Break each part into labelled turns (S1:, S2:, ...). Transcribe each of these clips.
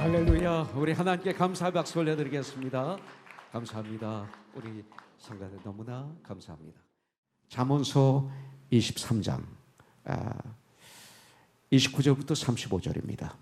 S1: 할렐루야. 우리 하나님께 감사의 박수 올려드리겠습니다. 감사합니다. 우리 성가대 너무나 감사합니다. 잠언서 23장 29절부터 35절입니다.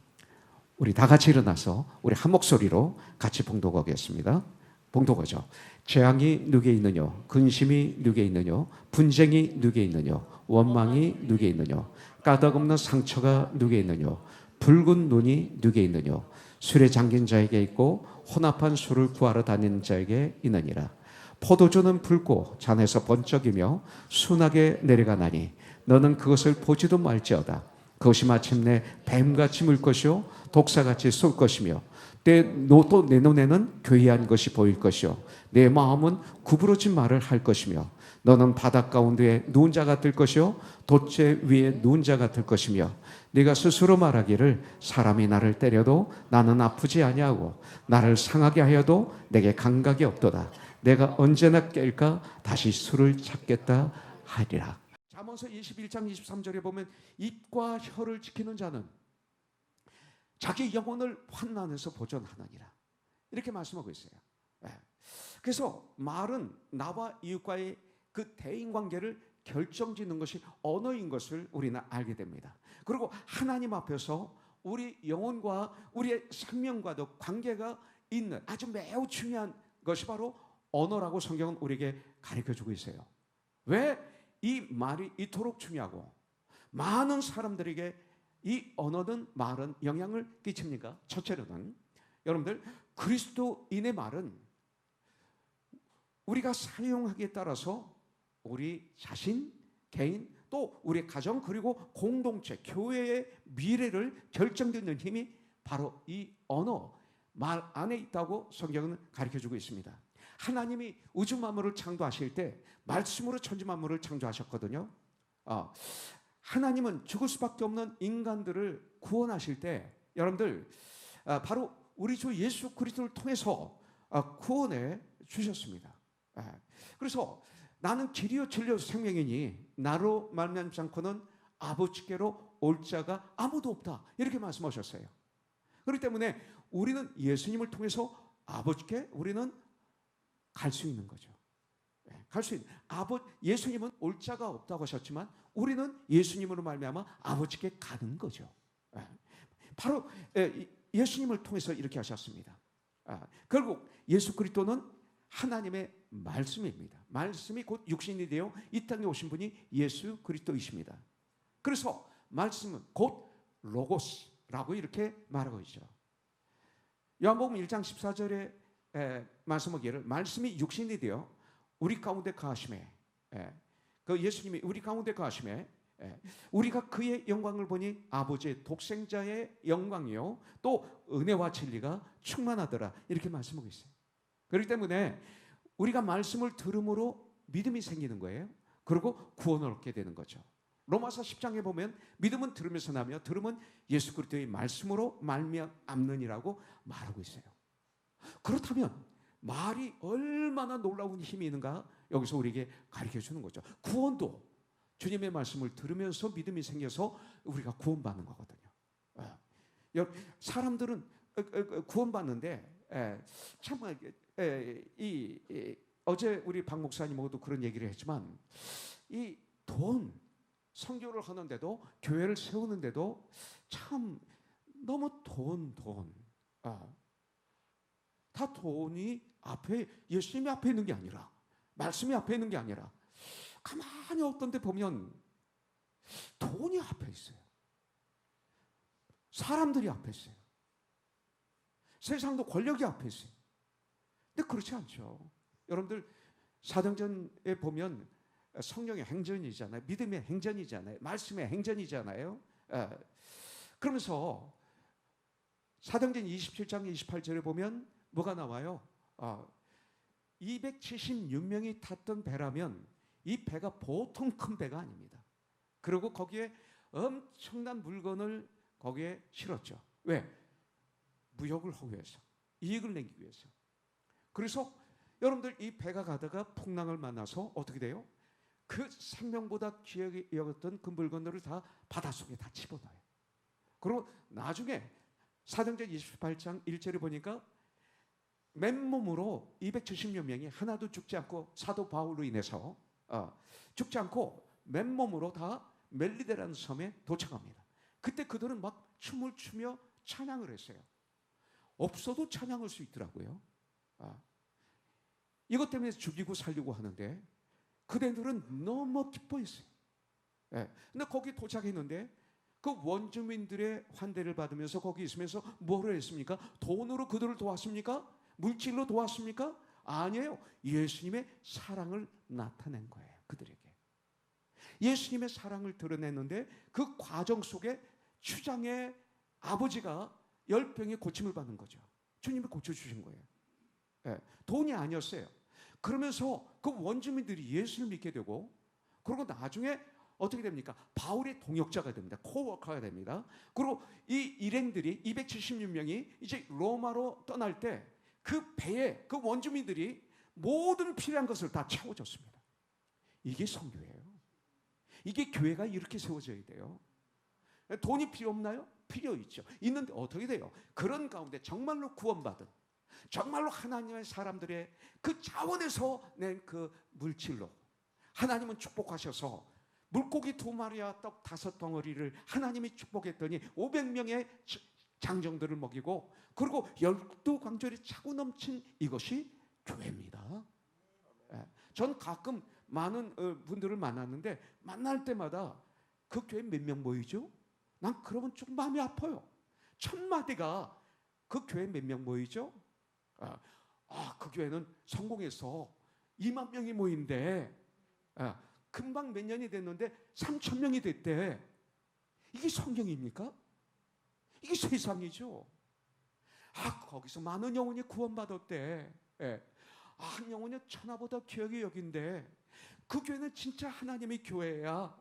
S1: 우리 다 같이 일어나서 우리 한 목소리로 같이 봉독하겠습니다. 봉독하죠. 재앙이 누게 있느냐, 근심이 누게 있느냐, 분쟁이 누게 있느냐, 원망이 누게 있느냐, 까닭없는 상처가 누게 있느냐, 붉은 눈이 누게 있느냐, 술에 잠긴 자에게 있고 혼합한 술을 구하러 다니는 자에게 있느니라. 포도주는 붉고 잔에서 번쩍이며 순하게 내려가나니 너는 그것을 보지도 말지어다. 그것이 마침내 뱀같이 물 것이요 독사같이 쏠 것이며 또 내 눈에는 괴이한 것이 보일 것이요 내 마음은 구부러진 말을 할 것이며 너는 바닷 가운데에 누운 자 같을 것이요 돛제 위에 누운 자 같을 것이며 네가 스스로 말하기를 사람이 나를 때려도 나는 아프지 아니하고 나를 상하게 하여도 내게 감각이 없도다. 내가 언제나 깰까 다시 술을 찾겠다 하리라. 잠언서 21장 23절에 보면 입과 혀를 지키는 자는 자기 영혼을 환난에서 보존하느니라 이렇게 말씀하고 있어요. 그래서 말은 나와 이웃과의 그 대인관계를 결정짓는 것이 언어인 것을 우리는 알게 됩니다. 그리고 하나님 앞에서 우리 영혼과 우리의 생명과도 관계가 있는 아주 매우 중요한 것이 바로 언어라고 성경은 우리에게 가르쳐주고 있어요. 왜 이 말이 이토록 중요하고 많은 사람들에게 이 언어는 말은 영향을 끼칩니까? 첫째로는 여러분들 그리스도인의 말은 우리가 사용하기에 따라서 우리 자신, 개인, 또 우리 가정 그리고 공동체, 교회의 미래를 결정짓는 힘이 바로 이 언어, 말 안에 있다고 성경은 가르쳐주고 있습니다. 하나님이 우주 만물을 창조하실 때 말씀으로 천지 만물을 창조하셨거든요. 하나님은 죽을 수밖에 없는 인간들을 구원하실 때 여러분들 바로 우리 주 예수 그리스도를 통해서 구원해 주셨습니다. 그래서 나는 길이요 진리요 생명이니 나로 말미암지 않고는 아버지께로 올 자가 아무도 없다 이렇게 말씀하셨어요. 그렇기 때문에 우리는 예수님을 통해서 아버지께 우리는 갈 수 있는 거죠. 갈 수 있는 예수님은 올 자가 없다고 하셨지만 우리는 예수님으로 말미암아 아버지께 가는 거죠. 바로 예수님을 통해서 이렇게 하셨습니다. 결국 예수 그리스도는 하나님의 말씀입니다. 말씀이 곧 육신이 되어 이 땅에 오신 분이 예수 그리스도이십니다. 그래서 말씀은 곧 로고스라고 이렇게 말하고 있죠. 요한복음 1장 14절에 말씀하기를 말씀이 육신이 되어 우리 가운데 거하심에 그 예수님이 우리 가운데 거하심에 우리가 그의 영광을 보니 아버지의 독생자의 영광이요 또 은혜와 진리가 충만하더라 이렇게 말씀하고 있어요. 그렇기 때문에 우리가 말씀을 들음으로 믿음이 생기는 거예요. 그리고 구원을 얻게 되는 거죠. 로마서 10장에 보면 믿음은 들으면서 나며 들음은 예수 그리스도의 말씀으로 말미암느니라고 말하고 있어요. 그렇다면 말이 얼마나 놀라운 힘이 있는가 여기서 우리에게 가르쳐주는 거죠. 구원도 주님의 말씀을 들으면서 믿음이 생겨서 우리가 구원받는 거거든요. 사람들은 구원받는데 참 어제 우리 박 목사님하고도 그런 얘기를 했지만 이 돈 선교를 하는데도 교회를 세우는데도 참 너무 다 돈이 앞에 예수님이 앞에 있는 게 아니라 말씀이 앞에 있는 게 아니라 가만히 어떤 데 보면 돈이 앞에 있어요. 사람들이 앞에 있어요. 세상도 권력이 앞에 있어요. 근데 그렇지 않죠. 여러분들 사도행전에 보면 성령의 행전이잖아요. 믿음의 행전이잖아요. 말씀의 행전이잖아요. 그러면서 사도행전 27장 28절에 보면 뭐가 나와요? 276명이 탔던 배라면 이 배가 보통 큰 배가 아닙니다. 그리고 거기에 엄청난 물건을 거기에 실었죠. 왜? 무역을 하기 위해서, 이익을 내기 위해서. 그래서 여러분들 이 배가 가다가 풍랑을 만나서 어떻게 돼요? 그 생명보다 귀하게 여겼던 그 물건들을 다 바닷속에 다 집어넣어요. 그리고 나중에 사도행전 28장 1절에 보니까 맨몸으로 270여 명이 하나도 죽지 않고 사도 바울로 인해서 죽지 않고 맨몸으로 다 멜리데라는 섬에 도착합니다. 그때 그들은 막 춤을 추며 찬양을 했어요. 없어도 찬양할 수 있더라고요. 이것 때문에 죽이고 살리고 하는데 그대들은 너무 기뻐했어요. 근데 거기 도착했는데 그 원주민들의 환대를 받으면서 거기 있으면서 뭐를 했습니까? 돈으로 그들을 도왔습니까? 물질로 도왔습니까? 아니에요. 예수님의 사랑을 나타낸 거예요. 그들에게. 예수님의 사랑을 드러냈는데 그 과정 속에 추장의 아버지가 열병의 고침을 받는 거죠. 주님이 고쳐주신 거예요. 돈이 아니었어요. 그러면서 그 원주민들이 예수를 믿게 되고 그리고 나중에 어떻게 됩니까? 바울의 동역자가 됩니다. 코워커가 됩니다. 그리고 이 일행들이 276명이 이제 로마로 떠날 때 그 배에 그 원주민들이 모든 필요한 것을 다 채워줬습니다. 이게 선교예요. 이게 교회가 이렇게 세워져야 돼요. 돈이 필요 없나요? 필요 있죠. 있는데 어떻게 돼요? 그런 가운데 정말로 구원받은 정말로 하나님의 사람들의 그 자원에서 낸 그 물질로 하나님은 축복하셔서 물고기 2마리와 떡 5덩어리를 하나님이 축복했더니 500명의 장정들을 먹이고 그리고 12광절이 차고 넘친 이것이 교회입니다. 전 가끔 많은 분들을 만났는데 만날 때마다 그 교회 몇 명 모이죠? 난 그러면 좀 마음이 아파요. 첫 마디가 그 교회 몇 명 모이죠? 그 교회는 성공해서 2만 명이 모인대. 금방 몇 년이 됐는데 3천 명이 됐대. 이게 성경입니까? 이게 세상이죠. 거기서 많은 영혼이 구원받았대. 한 영혼이 천하보다 귀하게 여긴데 그 교회는 진짜 하나님의 교회야.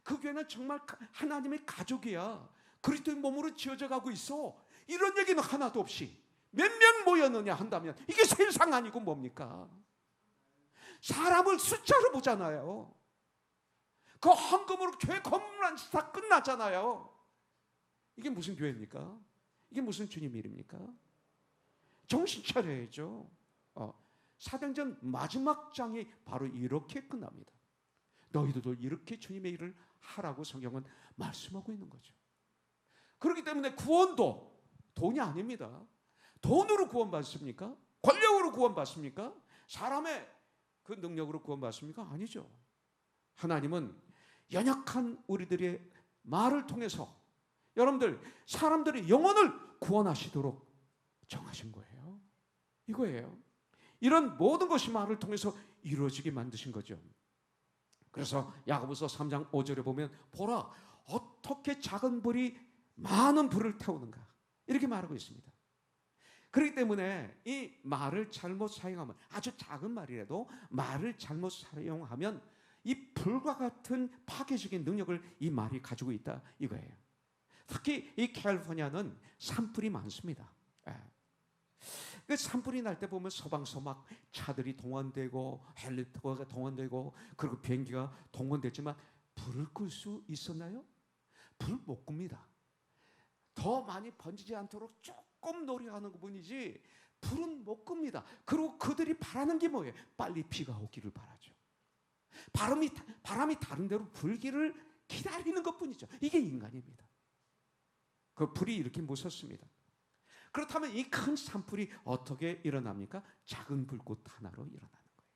S1: 그 교회는 정말 하나님의 가족이야. 그리스도의 몸으로 지어져 가고 있어. 이런 얘기는 하나도 없이 몇 명 모였느냐 한다면 이게 세상 아니고 뭡니까? 사람을 숫자로 보잖아요. 그 헌금으로 교회 건물 안 다 끝나잖아요. 이게 무슨 교회입니까? 이게 무슨 주님 일입니까? 정신 차려야죠. 사도행전 마지막 장이 바로 이렇게 끝납니다. 너희들도 이렇게 주님의 일을 하라고 성경은 말씀하고 있는 거죠. 그렇기 때문에 구원도 돈이 아닙니다. 돈으로 구원받습니까? 권력으로 구원받습니까? 사람의 그 능력으로 구원받습니까? 아니죠. 하나님은 연약한 우리들의 말을 통해서 여러분들 사람들의 영혼을 구원하시도록 정하신 거예요. 이거예요. 이런 모든 것이 말을 통해서 이루어지게 만드신 거죠. 그래서 야고보서 3장 5절에 보면 보라 어떻게 작은 불이 많은 불을 태우는가 이렇게 말하고 있습니다. 그렇기 때문에 이 말을 잘못 사용하면 아주 작은 말이라도 말을 잘못 사용하면 이 불과 같은 파괴적인 능력을 이 말이 가지고 있다 이거예요. 특히 이 캘리포니아는 산불이 많습니다. 그 산불이 날 때 보면 서방서 막 차들이 동원되고 헬리콥터가 동원되고 그리고 비행기가 동원됐지만 불을 끌 수 있었나요? 불 못 끕니다. 더 많이 번지지 않도록 조금 노력하는 것뿐이지 불은 못 끕니다. 그리고 그들이 바라는 게 뭐예요? 빨리 비가 오기를 바라죠. 바람이 다른 데로 불기를 기다리는 것뿐이죠. 이게 인간입니다. 그 불이 이렇게 무섭습니다. 그렇다면 이 큰 산불이 어떻게 일어납니까? 작은 불꽃 하나로 일어나는 거예요.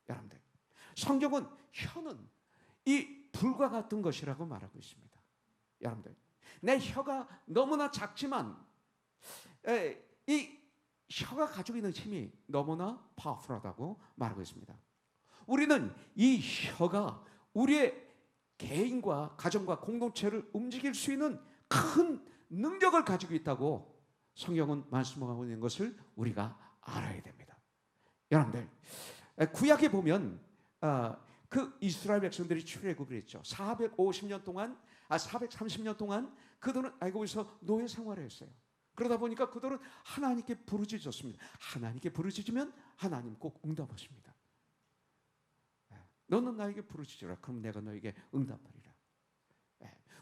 S1: 여러분들, 성경은 혀는 이 불과 같은 것이라고 말하고 있습니다. 여러분들, 내 혀가 너무나 작지만 이 혀가 가지고 있는 힘이 너무나 파워풀하다고 말하고 있습니다. 우리는 이 혀가 우리의 개인과 가정과 공동체를 움직일 수 있는 큰 능력을 가지고 있다고 성경은 말씀하고 있는 것을 우리가 알아야 됩니다. 여러분들, 구약에 보면 그 이스라엘 백성들이 출애굽을 했죠. 450년 동안, 430년 동안 그들은 애굽에서 노예 생활을 했어요. 그러다 보니까 그들은 하나님께 부르짖었습니다. 하나님께 부르짖으면 하나님 꼭 응답하십니다. 너는 나에게 부르짖으라. 그럼 내가 너에게 응답하리라.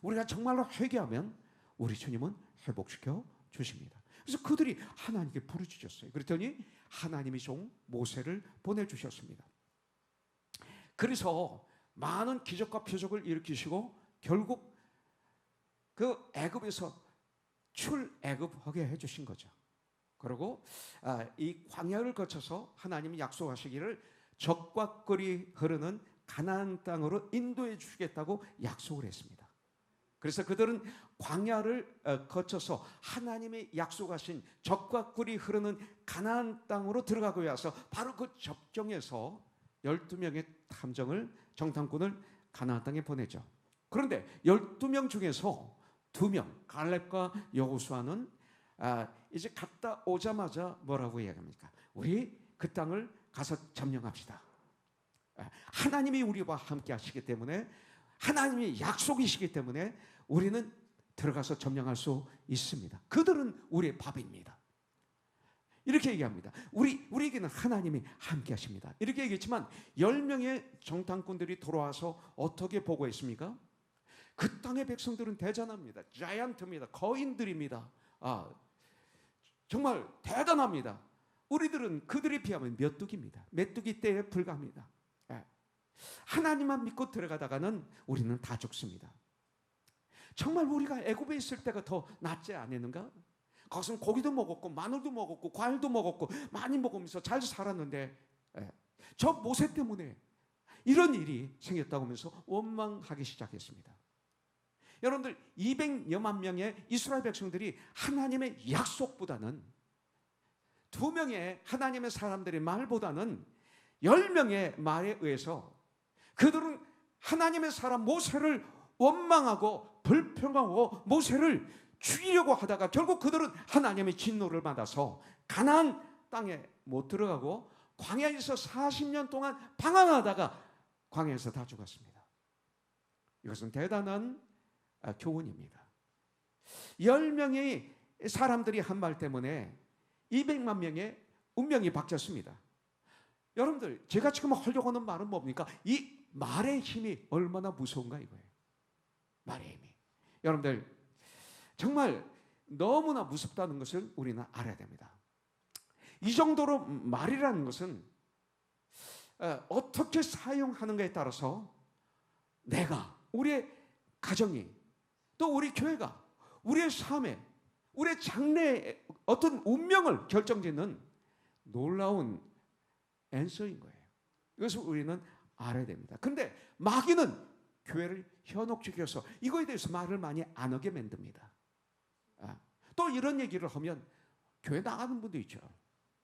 S1: 우리가 정말로 회개하면 우리 주님은 회복시켜 주십니다. 그래서 그들이 하나님께 부르짖었어요. 그랬더니 하나님이 종 모세를 보내주셨습니다. 그래서 많은 기적과 표적을 일으키시고 결국 그 애굽에서 출애굽하게 해주신 거죠. 그리고 이 광야를 거쳐서 하나님이 약속하시기를 적과 꿀이 흐르는 가나안 땅으로 인도해 주시겠다고 약속을 했습니다. 그래서 그들은 광야를 거쳐서 하나님이 약속하신 적과 꿀이 흐르는 가나안 땅으로 들어가고 와서 바로 그 접경에서 12명의 탐정을 정탐꾼을 가나안 땅에 보내죠. 그런데 12명 중에서 2명 갈렙과 여호수아는 이제 갔다 오자마자 뭐라고 이야기합니까? 우리 그 땅을 가서 점령합시다. 하나님이 우리와 함께 하시기 때문에, 하나님이 약속이시기 때문에 우리는 들어가서 점령할 수 있습니다. 그들은 우리의 밥입니다. 이렇게 얘기합니다. 우리에게는 하나님이 함께 하십니다. 이렇게 얘기했지만 10명의 정탐꾼들이 돌아와서 어떻게 보고했습니까? 그 땅의 백성들은 대단합니다. 자이언트입니다. 거인들입니다. 정말 대단합니다. 우리들은 그들에 비하면 메뚜기입니다. 메뚜기 떼에 불과합니다. 하나님만 믿고 들어가다가는 우리는 다 죽습니다. 정말 우리가 애굽에 있을 때가 더 낫지 않았는가? 거기서 고기도 먹었고 마늘도 먹었고 과일도 먹었고 많이 먹으면서 잘 살았는데 저 모세 때문에 이런 일이 생겼다고 하면서 원망하기 시작했습니다. 여러분들 200여만 명의 이스라엘 백성들이 하나님의 약속보다는 2명의 하나님의 사람들의 말보다는 10명의 말에 의해서 그들은 하나님의 사람 모세를 원망하고 불평하고 모세를 죽이려고 하다가 결국 그들은 하나님의 진노를 받아서 가나안 땅에 못 들어가고 광야에서 40년 동안 방황하다가 광야에서 다 죽었습니다. 이것은 대단한 교훈입니다. 10명의 사람들이 한 말 때문에 200만 명의 운명이 바뀌었습니다. 여러분들, 제가 지금 하려고 하는 말은 뭡니까? 이 말의 힘이 얼마나 무서운가 이거예요. 말의 힘이. 여러분들, 정말 너무나 무섭다는 것을 우리는 알아야 됩니다. 이 정도로 말이라는 것은 어떻게 사용하는가에 따라서 내가, 우리의 가정이, 또 우리 교회가, 우리의 삶에, 우리의 장래의 어떤 운명을 결정짓는 놀라운 앤서인 거예요. 이것을 우리는 알아야 됩니다. 그런데 마귀는 교회를 현혹시켜서 이거에 대해서 말을 많이 안 하게 만듭니다. 또 이런 얘기를 하면 교회 나가는 분도 있죠.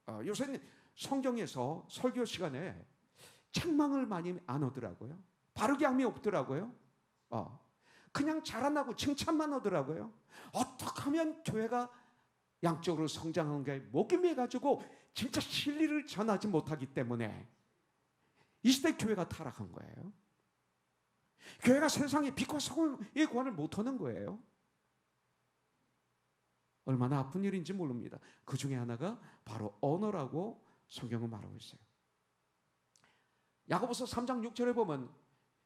S1: 요새는 성경에서 설교 시간에 책망을 많이 안 하더라고요. 바르게 함이 없더라고요. 그냥 자랑하고 칭찬만 하더라고요. 어떻게 하면 교회가 양적으로 성장하는가에 목이 매가지고 진짜 진리를 전하지 못하기 때문에 이 시대 교회가 타락한 거예요. 교회가 세상에 빛과 소금의 구원을 못하는 거예요. 얼마나 아픈 일인지 모릅니다. 그 중에 하나가 바로 언어라고 성경은 말하고 있어요. 야고보서 3장 6절에 보면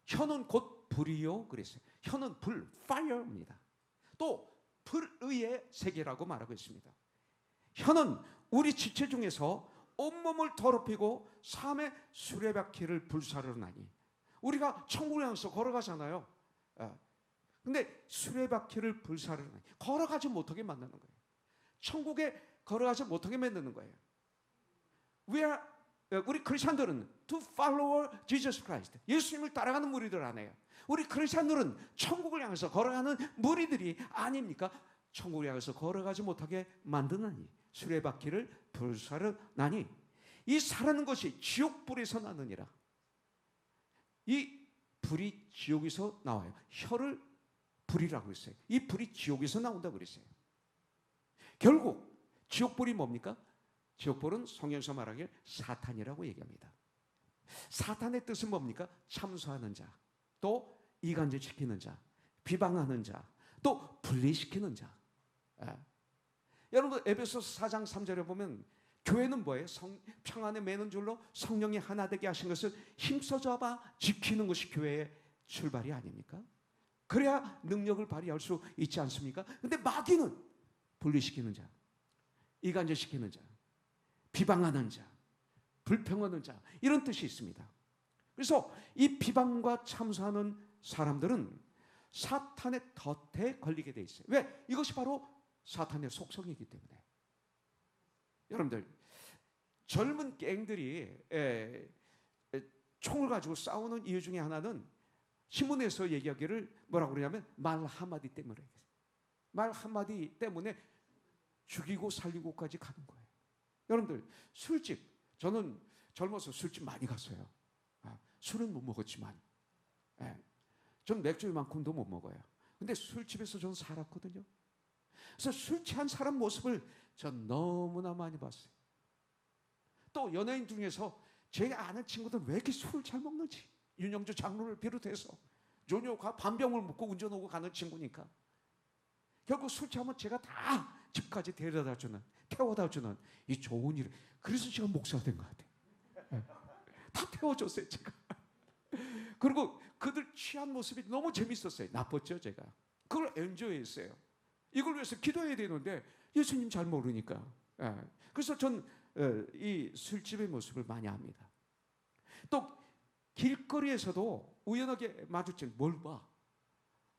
S1: 혀는 곧 불이요 그랬어요. 혀는 불, fire입니다. 또 불의의 세계라고 말하고 있습니다. 혀는 우리 지체 중에서 온몸을 더럽히고 삶의 수레바퀴를 불사르나니, 우리가 천국을 향해서 걸어가잖아요. 근데 수레바퀴를 불사르나니 걸어가지 못하게 만드는 거예요. 천국에 걸어가지 못하게 만드는 거예요. 우리 크리스찬들은 to follow Jesus Christ, 예수님을 따라가는 무리들 아니에요. 우리 크리스찬들은 천국을 향해서 걸어가는 무리들이 아닙니까? 천국을 향해서 걸어가지 못하게 만드나니 수레바퀴를 불사르나니, 이 사라는 것이 지옥불에서 나느니라. 이 불이 지옥에서 나와요. 혀를 불이라고 했어요. 이 불이 지옥에서 나온다고 그랬어요. 결국 지옥불이 뭡니까? 지옥불은 성경에서 말하기를 사탄이라고 얘기합니다. 사탄의 뜻은 뭡니까? 참소하는 자, 또 이간질시키는 자, 비방하는 자, 또 분리시키는 자. 여러분, 에베소서 4장 3절에 보면 교회는 뭐예요? 평안에 매는 줄로 성령이 하나 되게 하신 것을 힘써 잡아 지키는 것이 교회의 출발이 아닙니까? 그래야 능력을 발휘할 수 있지 않습니까? 근데 마귀는 분리시키는 자, 이간질시키는 자, 비방하는 자, 불평하는 자, 이런 뜻이 있습니다. 그래서 이 비방과 참소하는 사람들은 사탄의 덫에 걸리게 돼 있어요. 왜? 이것이 바로 사탄의 속성이기 때문에. 여러분들, 젊은 갱들이 총을 가지고 싸우는 이유 중에 하나는 신문에서 얘기하기를 뭐라고 그러냐면 말 한마디 때문에. 말 한마디 때문에 죽이고 살리고까지 가는 거예요. 여러분들, 술집, 저는 젊어서 술집 많이 갔어요. 술은 못 먹었지만 전 맥주 이만큼도 못 먹어요. 근데 술집에서 저는 살았거든요. 그래서 술 취한 사람 모습을 전 너무나 많이 봤어요. 또 연예인 중에서 제가 아는 친구들 왜 이렇게 술을 잘 먹는지, 윤영주 장로를 비롯해서 조녀가 반병을 먹고 운전하고 가는 친구니까 결국 술 취하면 제가 다 집까지 데려다 주는, 태워다 주는 이 좋은 일. 그래서 제가 목사가 된 것 같아요. 다 태워줬어요, 제가. 그리고 그들 취한 모습이 너무 재밌었어요. 나빴죠, 제가. 그걸 엔조이했어요. 이걸 위해서 기도해야 되는데 예수님 잘 모르니까. 그래서 전 이 술집의 모습을 많이 압니다. 또 길거리에서도 우연하게 마주친 뭘 봐.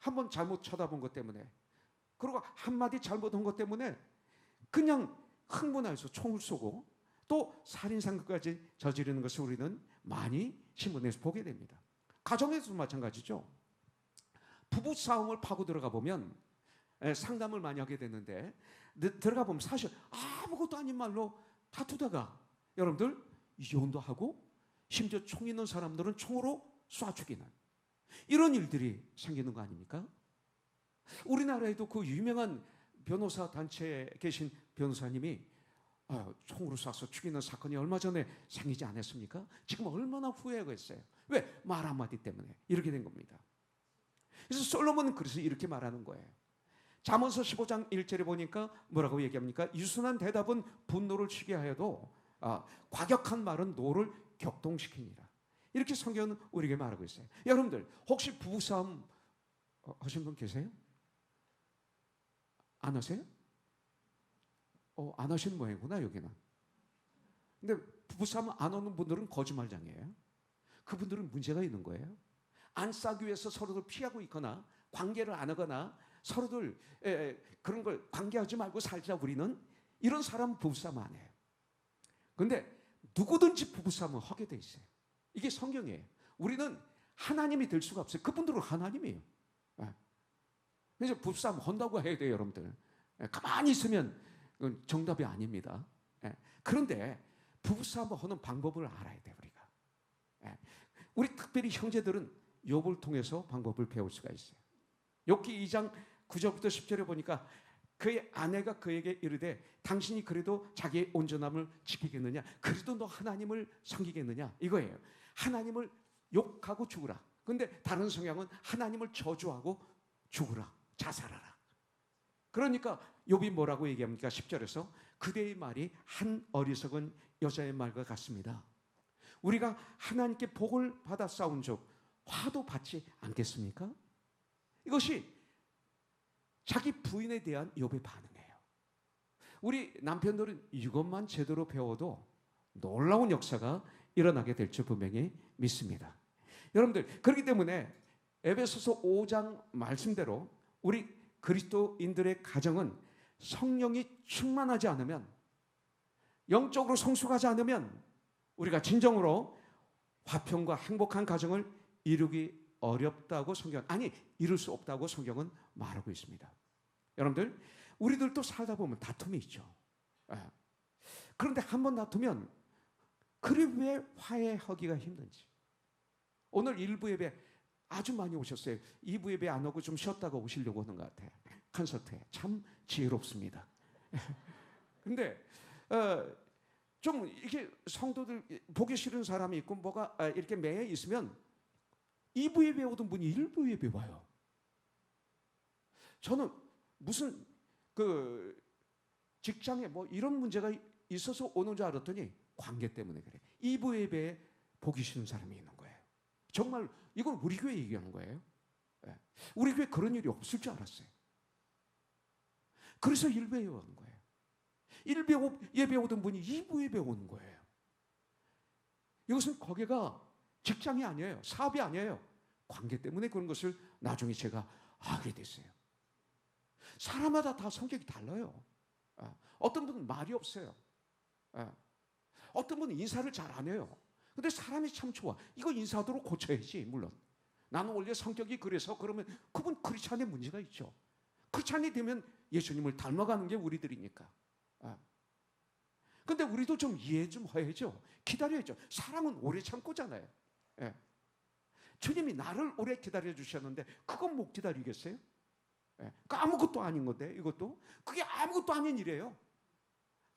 S1: 한번 잘못 쳐다본 것 때문에, 그리고 한마디 잘못한 것 때문에 그냥 흥분해서 총을 쏘고 또 살인사건까지 저지르는 것을 우리는 많이 신문에서 보게 됩니다. 가정에서도 마찬가지죠. 부부싸움을 파고 들어가 보면 상담을 많이 하게 되는데 들어가 보면 사실 아무것도 아닌 말로 다투다가 여러분들 이혼도 하고 심지어 총 있는 사람들은 총으로 쏴 죽이는 이런 일들이 생기는 거 아닙니까? 우리나라에도 그 유명한 변호사 단체에 계신 변호사님이 총으로 쏴서 죽이는 사건이 얼마 전에 생기지 않았습니까? 지금 얼마나 후회하고 있어요. 왜? 말 한마디 때문에 이렇게 된 겁니다. 그래서 솔로몬은 그래서 이렇게 말하는 거예요. 잠언서 15장 1절에 보니까 뭐라고 얘기합니까? 유순한 대답은 분노를 취게 하여도 과격한 말은 노를 격동시키니라. 이렇게 성경은 우리에게 말하고 있어요. 여러분들 혹시 부부싸움 하신 분 계세요? 안 하세요? 안 하시는 모양이구나, 여기는. 근데 부부싸움 안 하는 분들은 거짓말장이에요. 그분들은 문제가 있는 거예요. 안 싸기 위해서 서로들 피하고 있거나 관계를 안 하거나 서로들 그런 걸 관계하지 말고 살자 우리는, 이런 사람은 부부싸움 안 해요. 그런데 누구든지 부부싸움은 하게 돼 있어요. 이게 성경이에요. 우리는 하나님이 될 수가 없어요. 그분들은 하나님이에요. 그래서 부부싸움 한다고 해야 돼요, 여러분들. 가만히 있으면 정답이 아닙니다. 그런데 부부싸움을 하는 방법을 알아야 돼요, 우리가. 우리 특별히 형제들은 욥을 통해서 방법을 배울 수가 있어요. 욥기 2장 9절부터 10절에 보니까 그의 아내가 그에게 이르되 당신이 그래도 자기의 온전함을 지키겠느냐? 그래도 너 하나님을 섬기겠느냐? 이거예요. 하나님을 욕하고 죽으라. 근데 다른 성향은 하나님을 저주하고 죽으라. 자살하라. 그러니까 욥이 뭐라고 얘기합니까? 10절에서 그대의 말이 한 어리석은 여자의 말과 같습니다. 우리가 하나님께 복을 받아 싸운 적 화도 받지 않겠습니까? 이것이 자기 부인에 대한 욥의 반응이에요. 우리 남편들은 이것만 제대로 배워도 놀라운 역사가 일어나게 될 줄 분명히 믿습니다. 여러분들, 그렇기 때문에 에베소서 5장 말씀대로 우리 그리스도인들의 가정은 성령이 충만하지 않으면, 영적으로 성숙하지 않으면 우리가 진정으로 화평과 행복한 가정을 이루기 어렵다고 이룰 수 없다고 성경은 말하고 있습니다. 여러분들, 우리들도 살다 보면 다툼이 있죠. 그런데 한번 다투면 그래 왜 화해하기가 힘든지. 오늘 일부 예배 아주 많이 오셨어요. 2부 예배 안 오고 좀 쉬었다가 오시려고 하는 것 같아요. 콘서트에. 참 지혜롭습니다. 근데 좀 이렇게 성도들 보기 싫은 사람이 있고 뭐가 이렇게 매여 있으면 2부 예배 오던 분이 1부 예배 와요. 저는 무슨 그 직장에 뭐 이런 문제가 있어서 오는 줄 알았더니 관계 때문에 그래. 2부 예배에 보기 싫은 사람이 있는 거예요. 정말 이건 우리 교회 얘기하는 거예요. 우리 교회 그런 일이 없을 줄 알았어요. 그래서 1부 오는 거예요. 예배 오던 분이 2부 예배 오는 거예요. 이것은 거기가 직장이 아니에요. 사업이 아니에요. 관계 때문에 그런 것을 나중에 제가 알게 됐어요. 사람마다 다 성격이 달라요. 어떤 분은 말이 없어요. 어떤 분은 인사를 잘 안 해요. 근데 사람이 참 좋아. 이거 인사하도록 고쳐야지, 물론. 나는 원래 성격이 그래서 그러면 그분 크리스찬에 문제가 있죠. 크리스찬이 되면 예수님을 닮아가는 게 우리들이니까. 근데 우리도 좀 이해 좀 해야죠. 기다려야죠. 사랑은 오래 참고잖아요. 주님이 나를 오래 기다려 주셨는데 그건 못 기다리겠어요? 그 아무것도 아닌 건데 이것도 그게 아무것도 아닌 일이에요.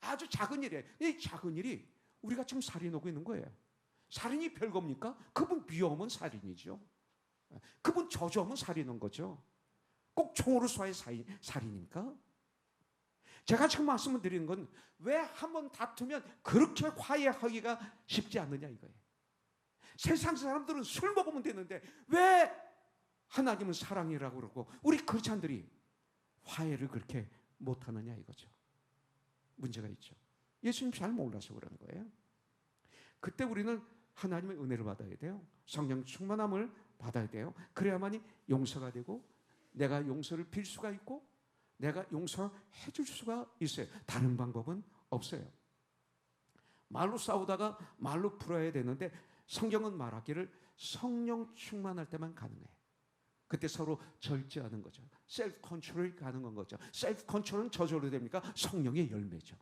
S1: 아주 작은 일이에요. 이 작은 일이 우리가 지금 살인하고 있는 거예요. 살인이 별겁니까? 그분 비호하면 살인이죠. 그분 저주하면 살인한 거죠. 꼭 총으로 쏴야 살인입니까? 제가 지금 말씀을 드리는 건 왜 한번 다투면 그렇게 화해하기가 쉽지 않느냐 이거예요. 세상 사람들은 술 먹으면 되는데 왜 하나님은 사랑이라고 그러고 우리 크리스찬들이 화해를 그렇게 못하느냐 이거죠. 문제가 있죠. 예수님 잘 몰라서 그러는 거예요. 그때 우리는 하나님의 은혜를 받아야 돼요. 성령 충만함을 받아야 돼요. 그래야만이 용서가 되고 내가 용서를 빌 수가 있고 내가 용서해 줄 수가 있어요. 다른 방법은 없어요. 말로 싸우다가 말로 풀어야 되는데 성경은 말하기를 성령 충만할 때만 가능해요. 그때 서로 절제하는 거죠. 셀프 컨트롤이 가능한 거죠. 셀프 컨트롤은 저절로 됩니까? 성령의 열매죠.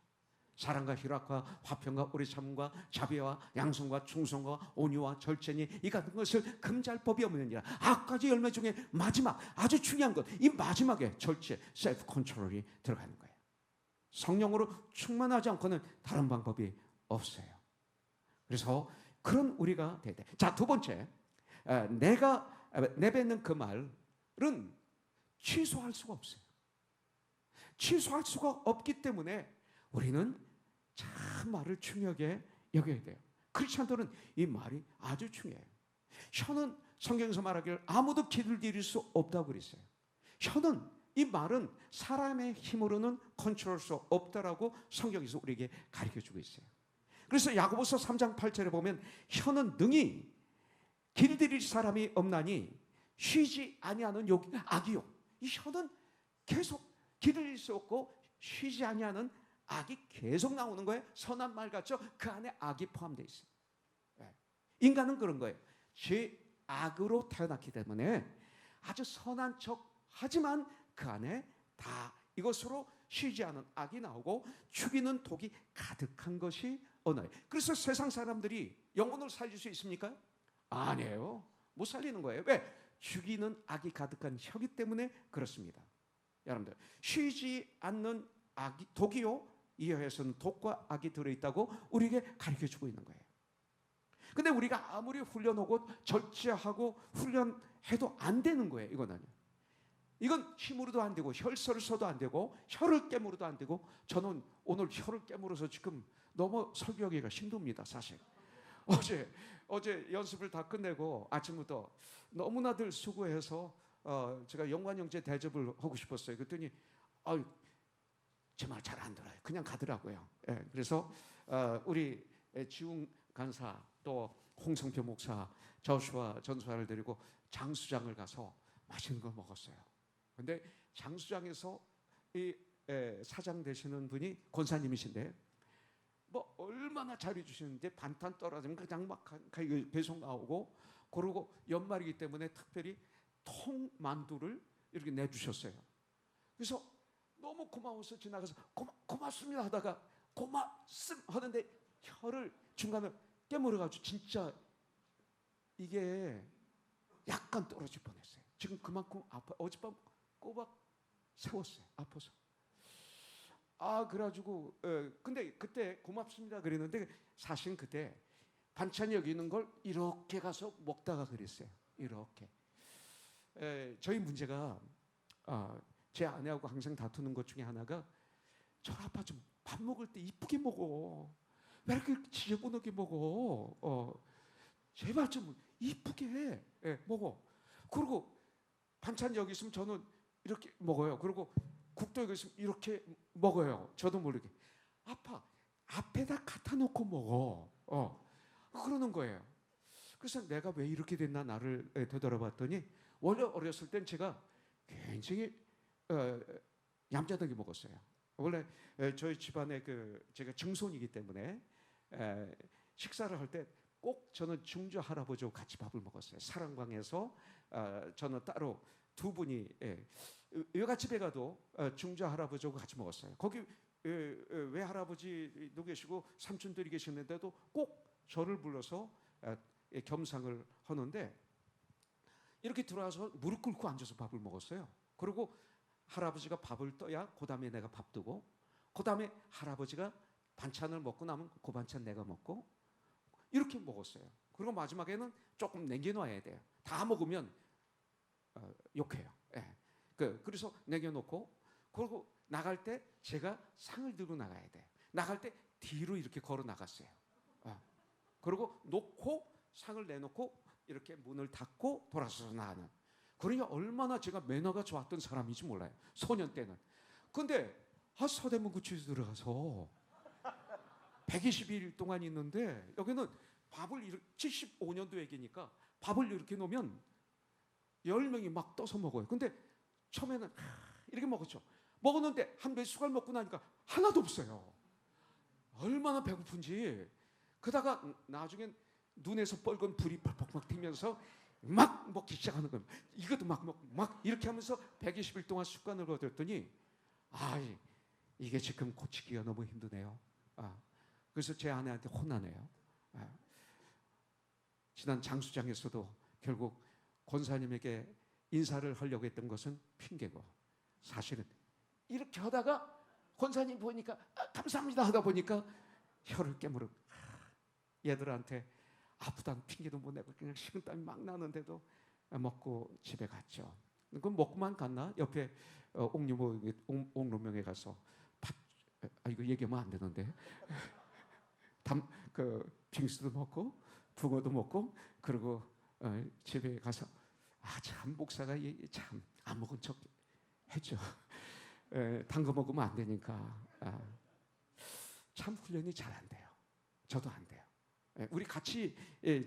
S1: 사랑과 희락과 화평과 오래 참음과 자비와 양성과 충성과 온유와 절제니 이 같은 것을 금지할 법이 없느니라. 아까지 열매 중에 마지막 아주 중요한 것, 이 마지막에 절제, 셀프 컨트롤이 들어가는 거예요. 성령으로 충만하지 않고는 다른 방법이 없어요. 그래서 그런 우리가 돼야 돼. 자, 두 번째, 내가 내뱉는 그 말은 취소할 수가 없어요. 취소할 수가 없기 때문에 우리는 참 말을 중요하게 여겨야 돼요. 크리스찬들은 이 말이 아주 중요해요. 혀는 성경에서 말하기를 아무도 길을 들일 수 없다고 그랬어요. 혀는 이 말은 사람의 힘으로는 컨트롤할 수 없다라고 성경에서 우리에게 가르쳐주고 있어요. 그래서 야고보서 3장 8절에 보면 혀는 능히 길들일 사람이 없나니 쉬지 아니하는 악이요. 이 혀는 계속 길들일 수 없고 쉬지 아니하는 악이 계속 나오는 거예요. 선한 말 같죠? 그 안에 악이 포함되어 있어요. 인간은 그런 거예요. 악으로 태어났기 때문에 아주 선한 척 하지만 그 안에 다 이것으로 쉬지 않은 악이 나오고 죽이는 독이 가득한 것이 언어예요. 그래서 세상 사람들이 영혼을 살릴 수 있습니까? 아니에요. 못 살리는 거예요. 왜? 죽이는 악이 가득한 혀기 때문에 그렇습니다. 여러분들, 쉬지 않는 악이 독이요. 이 혀에서는 독과 악이 들어있다고 우리에게 가르쳐주고 있는 거예요. 근데 우리가 아무리 훈련하고 절제하고 훈련해도 안 되는 거예요. 이건 아니에요. 이건 힘으로도 안 되고 혈서를 써도 안 되고 혀를 깨물어도 안 되고 저는 오늘 혀를 깨물어서 지금 너무 설교하기가 힘듭니다. 사실 어제 연습을 다 끝내고 아침부터 너무나들 수고해서 제가 영관 형제 대접을 하고 싶었어요. 그랬더니 제 말 잘 안 들어요. 그냥 가더라고요. 그래서 우리 지웅 간사 또 홍성표 목사 저수와 전수아를 데리고 장수장을 가서 맛있는 걸 먹었어요. 근데 장수장에서 이 사장 되시는 분이 권사님이신데 뭐 얼마나 잘해주시는데 반탄 떨어지면 그냥 막 배송 나오고 그러고 연말이기 때문에 특별히 통만두를 이렇게 내주셨어요. 그래서 너무 고마워서 지나가서 고맙습니다 하다가 고맙습 하는데 혀를 중간에 깨물어가지고 진짜 이게 약간 떨어질 뻔했어요. 지금 그만큼 아파. 어젯밤 꼬박 세웠어요. 아파서. 그래가지고 근데 그때 고맙습니다 그랬는데 사실 그때 반찬이 여기 있는 걸 이렇게 가서 먹다가 그랬어요. 이렇게. 저희 문제가 제 아내하고 항상 다투는 것 중에 하나가 저 아빠 좀 밥 먹을 때 이쁘게 먹어. 왜 이렇게 지저분하게 먹어? 제발 좀 이쁘게 해. 먹어. 그리고 반찬 여기 있으면 저는 이렇게 먹어요. 그리고 국도 여기서 이렇게 먹어요. 저도 모르게. 아파. 앞에다 갖다 놓고 먹어. 그러는 거예요. 그래서 내가 왜 이렇게 됐나 나를 되돌아봤더니 원래 어렸을 땐 제가 굉장히 얌전하게 먹었어요. 원래 저희 집안에 제가 증손이기 때문에 식사를 할 때 꼭 저는 중조 할아버지와 같이 밥을 먹었어요. 사랑방에서 저는 따로 두 분이 외갓집에 가도 중조 할아버지하고 같이 먹었어요. 거기 외할아버지도 계시고 삼촌들이 계시는데도 꼭 저를 불러서 겸상을 하는데 이렇게 들어와서 무릎 꿇고 앉아서 밥을 먹었어요. 그리고 할아버지가 밥을 떠야 그 다음에 내가 밥 뜨고 그 다음에 할아버지가 반찬을 먹고 나면 그 반찬 내가 먹고 이렇게 먹었어요. 그리고 마지막에는 조금 남겨놔야 돼요. 다 먹으면 욕해요. 그래서 남겨놓고 그리고 나갈 때 제가 상을 들고 나가야 돼요. 나갈 때 뒤로 이렇게 걸어 나갔어요. 그리고 놓고 상을 내놓고 이렇게 문을 닫고 돌아서서 나가는. 그러니까 얼마나 제가 매너가 좋았던 사람인지 몰라요. 소년 때는. 근데 서대문구치에서 들어가서 120일 동안 있는데 여기는 밥을 75년도 얘기니까 밥을 이렇게 놓으면 10명이 막 떠서 먹어요. 근데 처음에는 이렇게 먹었죠. 먹었는데 한 몇 숟갈 먹고 나니까 하나도 없어요. 얼마나 배고픈지. 그러다가 나중엔 눈에서 빨간 불이 펄펄 튀면서 막 먹기 시작하는 거예요. 이것도 막 먹고 막 이렇게 하면서 120일 동안 습관을 거뒀더니 이게 지금 고치기가 너무 힘드네요. 그래서 제 아내한테 혼나네요. 지난 장수장에서도 결국 권사님에게 인사를 하려고 했던 것은 핑계고 사실은 이렇게 하다가 권사님 보니까 감사합니다 하다 보니까 혀를 깨물어 얘들한테 아프다는 핑계도 못 내고 그냥 식은땀이 막 나는데도 먹고 집에 갔죠. 그 먹고만 갔나? 옆에 옥루명에 가서 이거 얘기하면 안 되는데 빙수도 먹고 붕어도 먹고 그리고 집에 가서 참 목사가 참 안 먹은 척 했죠. 단 거 먹으면 안 되니까 참 훈련이 잘 안 돼요. 저도 안 돼요. 우리 같이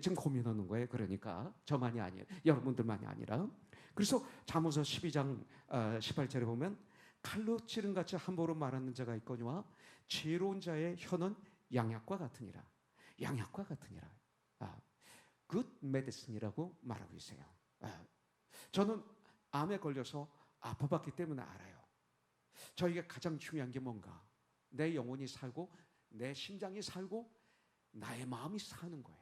S1: 지금 고민하는 거예요. 그러니까 저만이 아니에요. 여러분들만이 아니라. 그래서 잠언서 12장 18절에 보면 칼로 찌른 같이 함부로 말하는 자가 있거니와 지혜로운 자의 혀는 양약과 같으니라. 양약과 같으니라. good medicine이라고 말하고 있어요. 저는 암에 걸려서 아파봤기 때문에 알아요. 저에게 가장 중요한 게 뭔가 내 영혼이 살고 내 심장이 살고 나의 마음이 사는 거예요.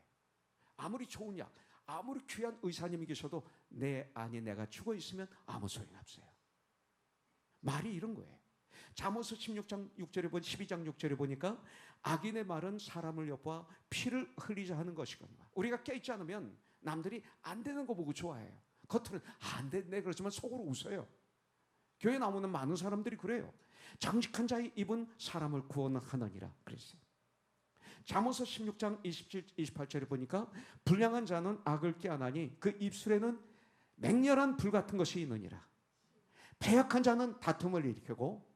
S1: 아무리 좋은 약, 아무리 귀한 의사님이 계셔도 내 안에 내가 죽어 있으면 아무 소용이 없어요. 말이 이런 거예요. 잠언서 16장 6절에 12장 6절에 보니까 악인의 말은 사람을 엿보아 피를 흘리자 하는 것이거든요. 우리가 깨있지 않으면 남들이 안 되는 거 보고 좋아해요. 겉으로는 안 됐네 그러지만 속으로 웃어요. 교회 나오는 많은 사람들이 그래요. 정직한 자의 입은 사람을 구원하느니라 그랬어요. 잠언서 16장 27, 28절에 보니까 불량한 자는 악을 꾀하나니 그 입술에는 맹렬한 불 같은 것이 있느니라. 패역한 자는 다툼을 일으키고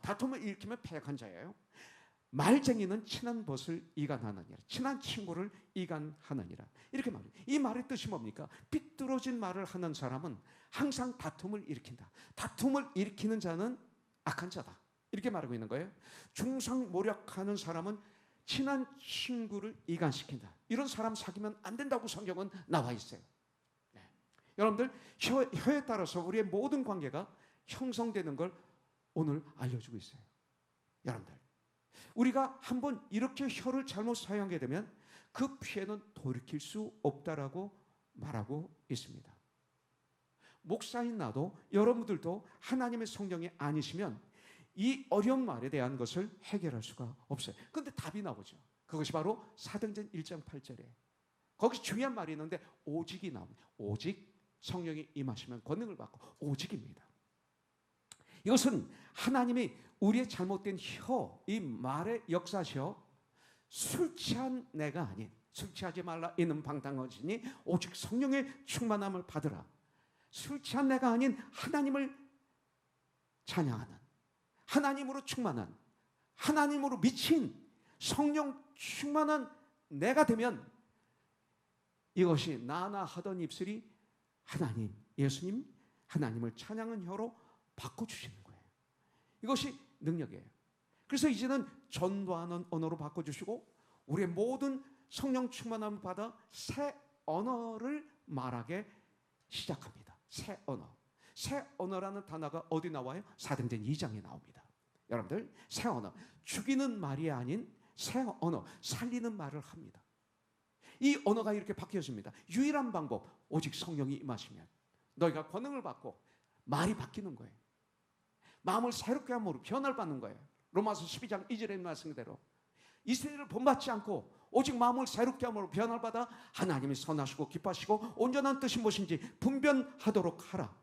S1: 다툼을 일으키면 패역한 자예요. 말쟁이는 친한 벗을 이간하느니라. 친한 친구를 이간하느니라. 이렇게 말해요. 이 말의 뜻이 뭡니까? 삐뚤어진 말을 하는 사람은 항상 다툼을 일으킨다. 다툼을 일으키는 자는 악한 자다. 이렇게 말하고 있는 거예요. 중상모략하는 사람은 친한 친구를 이간시킨다. 이런 사람 사귀면 안 된다고 성경은 나와 있어요. 네. 여러분들 혀에 따라서 우리의 모든 관계가 형성되는 걸 오늘 알려주고 있어요. 여러분들 우리가 한번 이렇게 혀를 잘못 사용하게 되면 그 피해는 돌이킬 수 없다라고 말하고 있습니다. 목사인 나도 여러분들도 하나님의 성령이 아니시면 이 어려운 말에 대한 것을 해결할 수가 없어요. 그런데 답이 나오죠. 그것이 바로 사도행전 1장 8절에 거기 중요한 말이 있는데 오직이 나옵니다. 오직 성령이 임하시면 권능을 받고 오직입니다. 이것은 하나님이 우리의 잘못된 혀, 이 말의 역사시여 술 취한 내가 아닌 술 취하지 말라 이는 방탕하시니 오직 성령의 충만함을 받으라. 술 취한 내가 아닌 하나님을 찬양하는, 하나님으로 충만한, 하나님으로 미친 성령 충만한 내가 되면 이것이 나나 하던 입술이 하나님, 예수님, 하나님을 찬양한 혀로 바꿔주시는 거예요. 이것이 능력이에요. 그래서 이제는 전도하는 언어로 바꿔주시고 우리의 모든 성령 충만함을 받아 새 언어를 말하게 시작합니다. 새 언어. 새 언어라는 단어가 어디 나와요? 사도행전 2장에 나옵니다. 여러분들, 새 언어. 죽이는 말이 아닌 새 언어, 살리는 말을 합니다. 이 언어가 이렇게 바뀌어집니다. 유일한 방법, 오직 성령이 임하시면 너희가 권능을 받고 말이 바뀌는 거예요. 마음을 새롭게 함으로 변화를 받는 거예요. 로마서 12장 2절에 말씀 그대로 이스라엘을 본받지 않고 오직 마음을 새롭게 함으로 변화를 받아 하나님이 선하시고 기뻐하시고 온전한 뜻이 무엇인지 분별하도록 하라.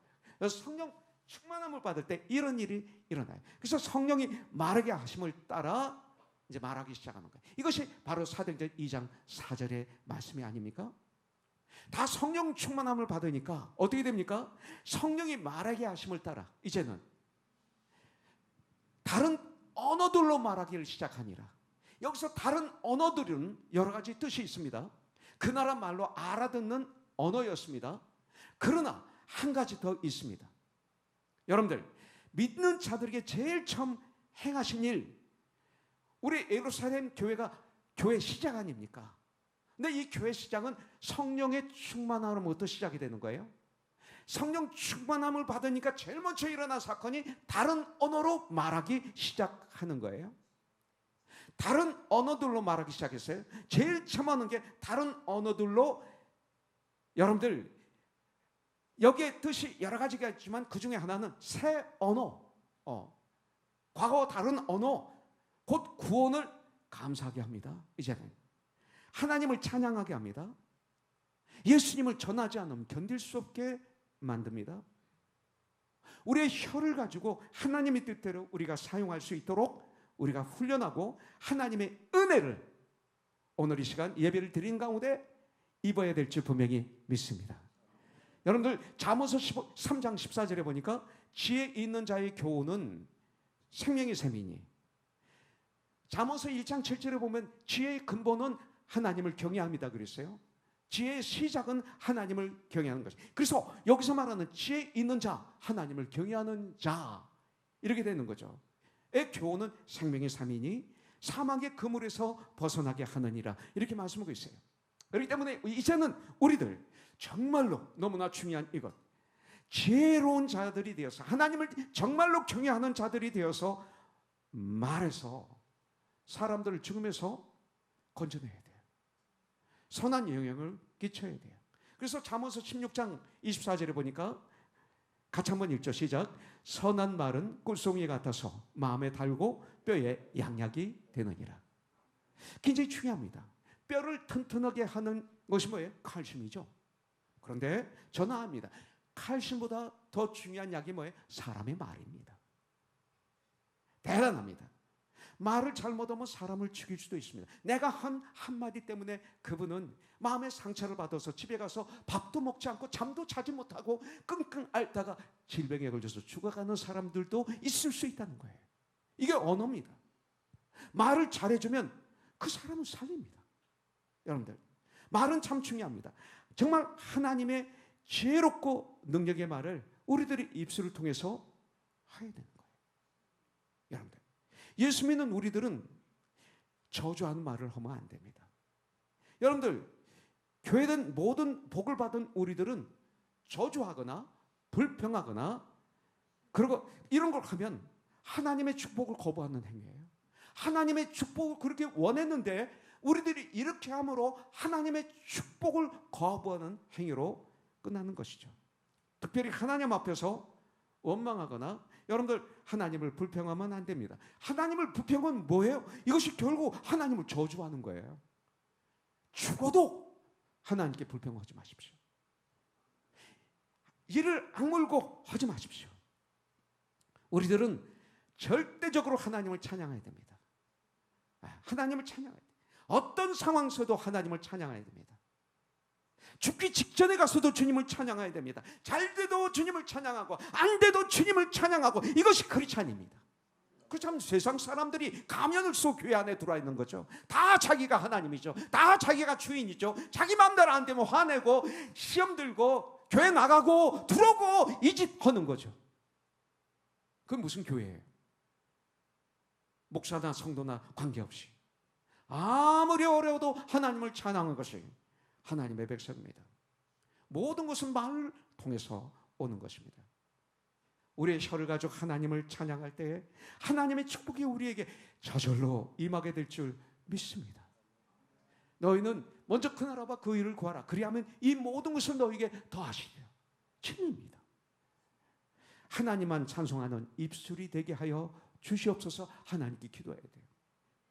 S1: 성령 충만함을 받을 때 이런 일이 일어나요. 그래서 성령이 말하게 하심을 따라 이제 말하기 시작하는 거예요. 이것이 바로 사도행전 2장 4절의 말씀이 아닙니까? 다 성령 충만함을 받으니까 어떻게 됩니까? 성령이 말하게 하심을 따라 이제는 다른 언어들로 말하기를 시작하니라. 여기서 다른 언어들은 여러 가지 뜻이 있습니다. 그 나라 말로 알아듣는 언어였습니다. 그러나 한 가지 더 있습니다. 여러분들, 믿는 자들에게 제일 처음 행하신 일, 우리 예루살렘 교회가 교회 시작 아닙니까? 근데 이 교회 시작은 성령의 충만함으로부터 시작이 되는 거예요. 성령 충만함을 받으니까 제일 먼저 일어난 사건이 다른 언어로 말하기 시작하는 거예요. 다른 언어들로 말하기 시작했어요. 제일 처음 하는 게 다른 언어들로, 여러분들 여기에 뜻이 여러 가지가 있지만 그 중에 하나는 새 언어, 과거 다른 언어, 곧 구원을 감사하게 합니다. 이제는 하나님을 찬양하게 합니다. 예수님을 전하지 않으면 견딜 수 없게 만듭니다. 우리의 혀를 가지고 하나님의 뜻대로 우리가 사용할 수 있도록 우리가 훈련하고 하나님의 은혜를 오늘 이 시간 예배를 드린 가운데 입어야 될 줄 분명히 믿습니다. 여러분들 잠언서 3장 14절에 보니까 지혜 있는 자의 교훈은 생명의 샘이니, 잠언서 1장 7절에 보면 지혜의 근본은 하나님을 경외합니다 그랬어요. 지혜의 시작은 하나님을 경외하는 것이. 그래서 여기서 말하는 지혜 있는 자, 하나님을 경외하는 자, 이렇게 되는 거죠. 의 교훈은 생명의 샘이니 사망의 그물에서 벗어나게 하느니라, 이렇게 말씀하고 있어요. 그렇기 때문에 이제는 우리들 정말로 너무나 중요한 이것, 지혜로운 자들이 되어서 하나님을 정말로 경외하는 자들이 되어서 말해서 사람들을 죽음에서 건져내야 돼요. 선한 영향을 끼쳐야 돼요. 그래서 잠언서 16장 24절에 보니까 같이 한번 읽죠. 시작. 선한 말은 꿀송이 같아서 마음에 달고 뼈에 양약이 되느니라. 굉장히 중요합니다. 뼈를 튼튼하게 하는 것이 뭐예요? 칼슘이죠. 그런데 전화합니다. 칼슘보다 더 중요한 약이 뭐예요? 사람의 말입니다. 대단합니다. 말을 잘못하면 사람을 죽일 수도 있습니다. 내가 한 한마디 때문에 그분은 마음의 상처를 받아서 집에 가서 밥도 먹지 않고 잠도 자지 못하고 끙끙 앓다가 질병에 걸려서 죽어가는 사람들도 있을 수 있다는 거예요. 이게 언어입니다. 말을 잘해주면 그 사람은 살립니다. 여러분들, 말은 참 중요합니다. 정말 하나님의 지혜롭고 능력의 말을 우리들이 입술을 통해서 해야 되는 거예요. 여러분들, 예수 믿는 우리들은 저주하는 말을 하면 안 됩니다. 여러분들, 교회든 모든 복을 받은 우리들은 저주하거나 불평하거나 그리고 이런 걸 하면 하나님의 축복을 거부하는 행위예요. 하나님의 축복을 그렇게 원했는데 우리들이 이렇게 함으로 하나님의 축복을 거부하는 행위로 끝나는 것이죠. 특별히 하나님 앞에서 원망하거나 여러분들 하나님을 불평하면 안 됩니다. 하나님을 불평은 뭐예요? 이것이 결국 하나님을 저주하는 거예요. 죽어도 하나님께 불평하지 마십시오. 이를 악물고 하지 마십시오. 우리들은 절대적으로 하나님을 찬양해야 됩니다. 하나님을 찬양해야 돼요. 어떤 상황에서도 하나님을 찬양해야 됩니다. 죽기 직전에 가서도 주님을 찬양해야 됩니다. 잘 돼도 주님을 찬양하고 안 돼도 주님을 찬양하고, 이것이 크리스찬입니다. 그렇다면 세상 사람들이 가면을 쓰고 교회 안에 들어와 있는 거죠. 다 자기가 하나님이죠. 다 자기가 주인이죠. 자기 마음대로 안 되면 화내고 시험 들고 교회 나가고 들어오고 이 집 하는 거죠. 그건 무슨 교회예요? 목사나 성도나 관계없이 아무리 어려워도 하나님을 찬양하는 것이 하나님의 백성입니다. 모든 것은 말을 통해서 오는 것입니다. 우리의 혀를 가지고 하나님을 찬양할 때에 하나님의 축복이 우리에게 저절로 임하게 될 줄 믿습니다. 너희는 먼저 그 나라와 그 일을 구하라. 그리하면 이 모든 것을 너희에게 더하시리라. 진리입니다. 하나님만 찬송하는 입술이 되게 하여 주시옵소서. 하나님께 기도해야 돼요.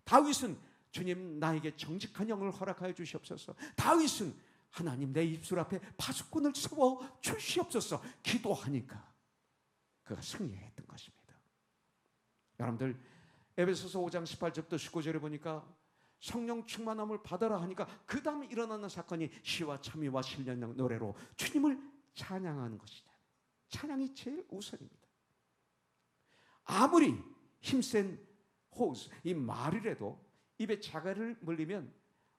S1: 다윗은 주님 나에게 정직한 영을 허락하여 주시옵소서. 다윗은 하나님 내 입술 앞에 파수꾼을 세워 주시옵소서. 기도하니까 그가 승리했던 것입니다. 여러분들 에베소서 5장 18절부터 19절에 보니까 성령 충만함을 받아라 하니까 그 다음에 일어나는 사건이 시와 참여와 신령한 노래로 주님을 찬양하는 것이다. 찬양이 제일 우선입니다. 아무리 힘센 호스, 이 말이라도 입에 자갈을 물리면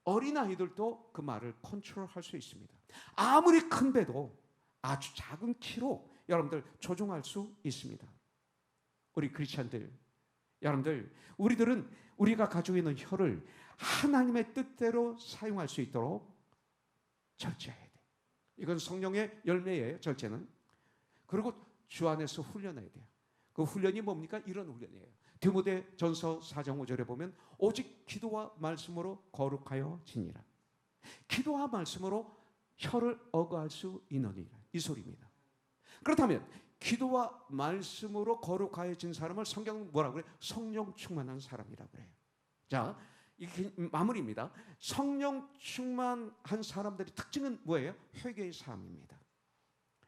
S1: 어린아이들도 그 말을 컨트롤할 수 있습니다. 아무리 큰 배도 아주 작은 키로 여러분들 조종할 수 있습니다. 우리 크리스찬들, 여러분들, 우리들은 우리가 가지고 있는 혀를 하나님의 뜻대로 사용할 수 있도록 절제해야 돼요. 이건 성령의 열매예요, 절제는. 그리고 주 안에서 훈련해야 돼요. 그 훈련이 뭡니까? 이런 훈련이에요. 디모데전서 4장 5절에 보면 오직 기도와 말씀으로 거룩하여 지니라. 기도와 말씀으로 혀를 억어할 수 있느니라. 이 소리입니다. 그렇다면 기도와 말씀으로 거룩하여진 사람을 성경은 뭐라고 그래요? 성령 충만한 사람이라고 그래요. 자, 이게 마무리입니다. 성령 충만한 사람들의 특징은 뭐예요? 회개의 삶입니다.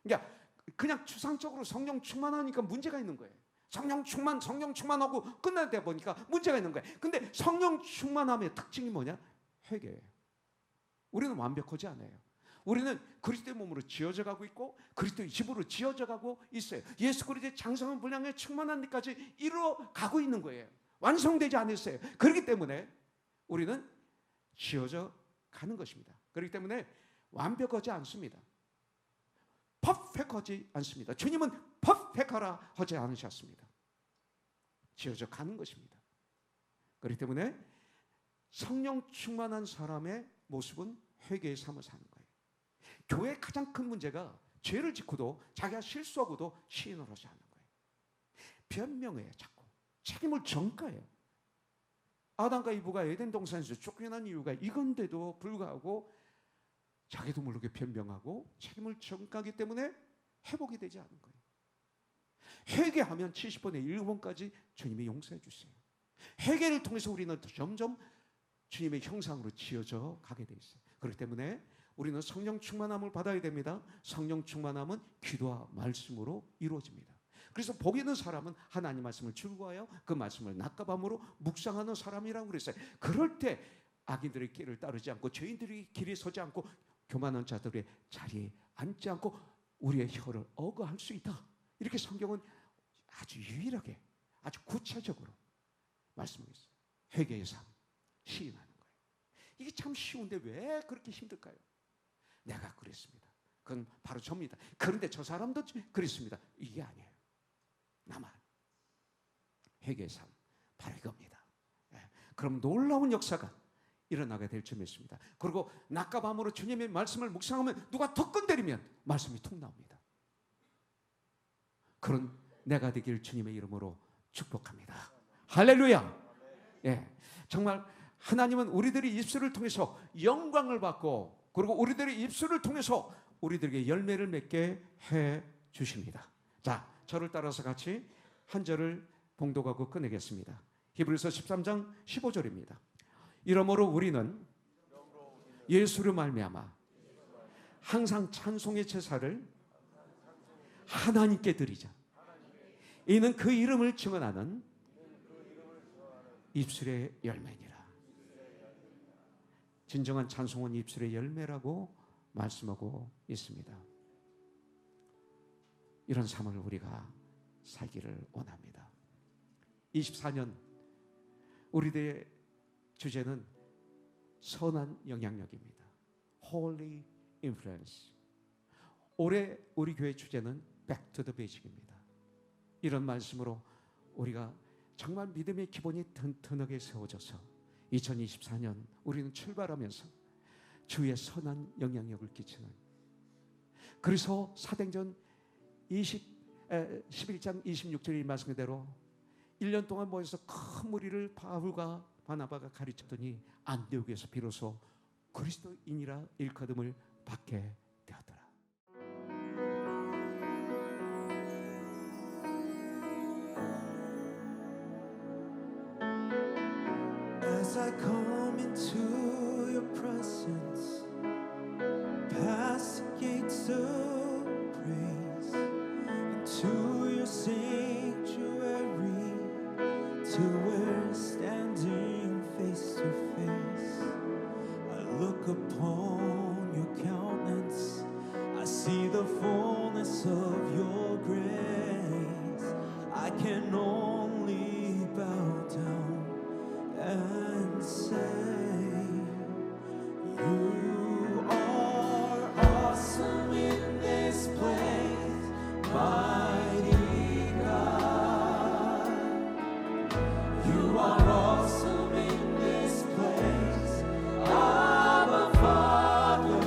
S1: 그러니까 그냥 추상적으로 성령 충만하니까 문제가 있는 거예요. 성령 충만하고 끝날 때 보니까 문제가 있는 거예요. 근데 성령 충만함의 특징이 뭐냐? 회개예요. 우리는 완벽하지 않아요. 우리는 그리스도의 몸으로 지어져 가고 있고 그리스도의 집으로 지어져 가고 있어요. 예수 그리스도의 장성한 분량에 충만한 데까지 이루어 가고 있는 거예요. 완성되지 않았어요. 그렇기 때문에 우리는 지어져 가는 것입니다. 그렇기 때문에 완벽하지 않습니다. 퍼펙하지 않습니다. 주님은 퍼펙하라 하지 않으셨습니다. 지어져 가는 것입니다. 그렇기 때문에 성령 충만한 사람의 모습은 회개의 삶을 사는 거예요. 교회의 가장 큰 문제가 죄를 짓고도 자기가 실수하고도 시인을 하지 않는 거예요. 변명해요. 자꾸 책임을 전가해요. 아담과 이브가 에덴 동산에서 쫓겨난 이유가 이건데도 불구하고 자기도 모르게 변명하고 책임을 전가하기 때문에 회복이 되지 않은 거예요. 회개하면 70번에 1번까지 주님이 용서해 주세요. 회개를 통해서 우리는 점점 주님의 형상으로 지어져 가게 돼 있어요. 그렇기 때문에 우리는 성령 충만함을 받아야 됩니다. 성령 충만함은 기도와 말씀으로 이루어집니다. 그래서 복 있는 사람은 하나님 말씀을 즐거워하여 그 말씀을 낮과 밤으로 묵상하는 사람이라고 그랬어요. 그럴 때 악인들의 길을 따르지 않고 죄인들의 길에 서지 않고 교만한 자들의 자리에 앉지 않고 우리의 혀를 억어할 수 있다. 이렇게 성경은 아주 유일하게 아주 구체적으로 말씀하고 있어요. 회개의 삶, 시인하는 거예요. 이게 참 쉬운데 왜 그렇게 힘들까요? 내가 그랬습니다. 그건 바로 접니다. 그런데 저 사람도 그랬습니다. 이게 아니에요. 나만. 회개의 삶, 바로 이겁니다. 그럼 놀라운 역사가 일어나게 될 줄 믿습니다. 그리고 낮과 밤으로 주님의 말씀을 묵상하면 누가 더 건드리면 말씀이 툭 나옵니다. 그런 내가 되길 주님의 이름으로 축복합니다. 할렐루야. 예, 정말 하나님은 우리들의 입술을 통해서 영광을 받고 그리고 우리들의 입술을 통해서 우리들에게 열매를 맺게 해 주십니다. 자, 저를 따라서 같이 한 절을 봉독하고 끝내겠습니다. 히브리서 13장 15절입니다. 이러므로 우리는 예수로 말미암아 항상 찬송의 제사를 하나님께 드리자. 이는 그 이름을 증언하는 입술의 열매니라. 진정한 찬송은 입술의 열매라고 말씀하고 있습니다. 이런 삶을 우리가 살기를 원합니다. 24년 우리들의 주제는 선한 영향력입니다. Holy Influence. 올해 우리 교회 주제는 Back to the Basic입니다. 이런 말씀으로 우리가 정말 믿음의 기본이 튼튼하게 세워져서 2024년 우리는 출발하면서 주의 선한 영향력을 끼치는, 그래서 사도행전 11장 26절의 말씀대로 1년 동안 모여서 큰 무리를 바울과 바나바가 가르쳤더니 안디옥에서 비로소 그리스도인이라 일컬음을 받게 되었더라.
S2: As I come into your presence, past the gates of praise, into your sanctuary, till we're standing face to face. I look upon your countenance, I see the fullness of your grace. I can only bow down and say, you are awesome in this place, mighty God. You are awesome in this place, Abba Father.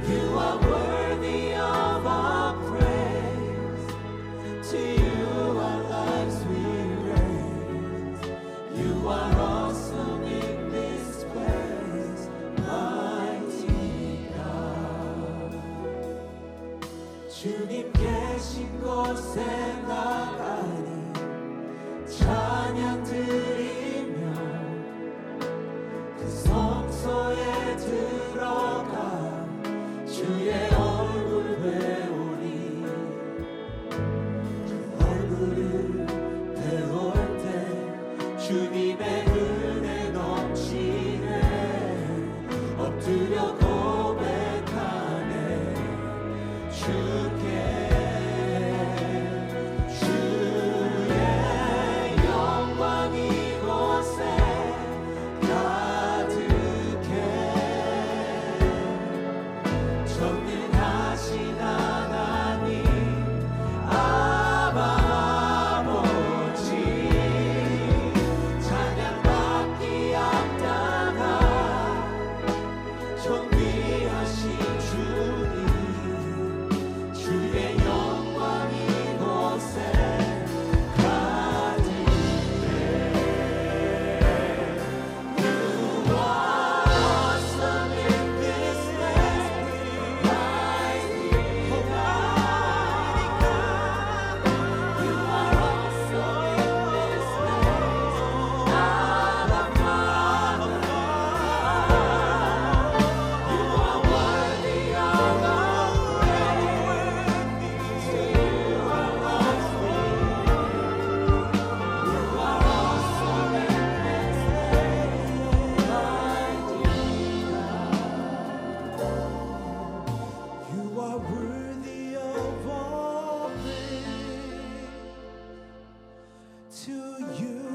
S2: You are worthy of our praise. To you our lives we raise. You are awesome in this place, mighty God. 주님 계신 곳에 나가니 찬양 드리며 그 성소에 들어가 주의 얼굴 배우니, 그 얼굴을 배울 때 주님의 은혜 넘치네. 엎드려 고백하네 주께. 주의 영광 이곳에 가득해. 전능하신 하나님 아바 아버지, 찬양받기 합당한 존귀하신 주님. 주의 영광 이곳에 가득해. You are awesome in this place, mighty God. You are awesome in this place, Abba Father. You are worthy of our praise. To you our lives we raise. You are awesome in this place, mighty God. You are worthy of all praise. To you